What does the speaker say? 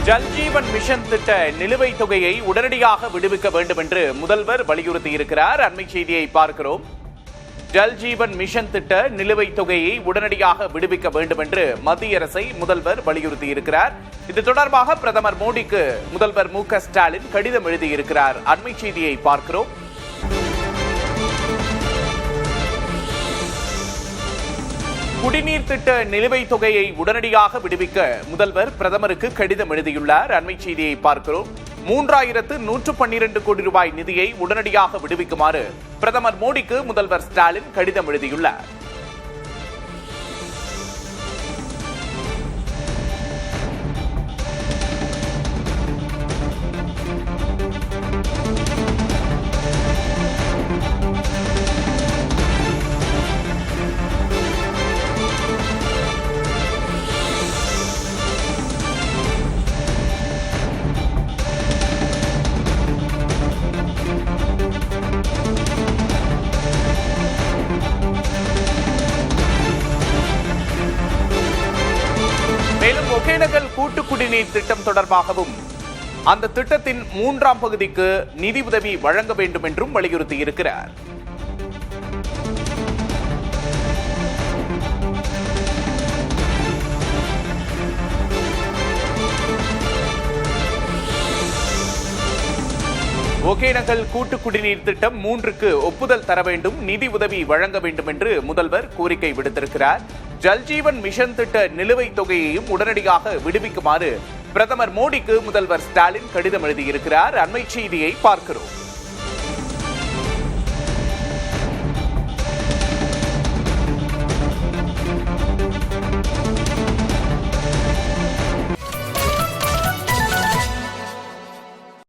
Jal Jeevan mission திட்ட நிலுவைத் தொகையை உடனடியாக விடுவிக்க வேண்டும் என்று முதல்வர் வலியுறுத்தியிருக்கிறார். அண்மை செய்தியை பார்க்கிறோம். ஜல்ஜீவன் மிஷன் திட்ட நிலுவைத் தொகையை உடனடியாக விடுவிக்க வேண்டும் என்று மத்திய அரசை முதல்வர் வலியுறுத்தியிருக்கிறார். இது தொடர்பாக பிரதமர் மோடிக்கு முதல்வர் மு.க. ஸ்டாலின் கடிதம் எழுதியிருக்கிறார். அண்மை செய்தியை பார்க்கிறோம். குடிநீர் திட்ட நிலுவைத் தொகையை உடனடியாக விடுவிக்க முதல்வர் பிரதமருக்கு கடிதம் எழுதியுள்ளார். அண்மை செய்தியை பார்க்கிறோம். 3112 கோடி ரூபாய் நிதியை உடனடியாக விடுவிக்குமாறு பிரதமர் மோடிக்கு முதல்வர் ஸ்டாலின் கடிதம் எழுதியுள்ளார். மேலும் ஒகேனக்கல் கூட்டு குடிநீர் திட்டம் தொடர்பாகவும் அந்த திட்டத்தின் 3ஆம் பகுதிக்கு நிதி உதவி வழங்க வேண்டும் என்றும் வலியுறுத்தியிருக்கிறார். ஒகேனக்கல் கூட்டு குடிநீர் திட்டம் 3க்கு ஒப்புதல் தர வேண்டும், நிதி உதவி வழங்க வேண்டும் என்று முதல்வர் கோரிக்கை விடுத்திருக்கிறார். ஜல்ஜீவன் மிஷன் திட்ட நிலுவைத் தொகையையும் உடனடியாக விடுவிக்குமாறு பிரதமர் மோடிக்கு முதல்வர் ஸ்டாலின் கடிதம் எழுதியிருக்கிறார். அண்மை செய்தியை பார்க்கிறோம்.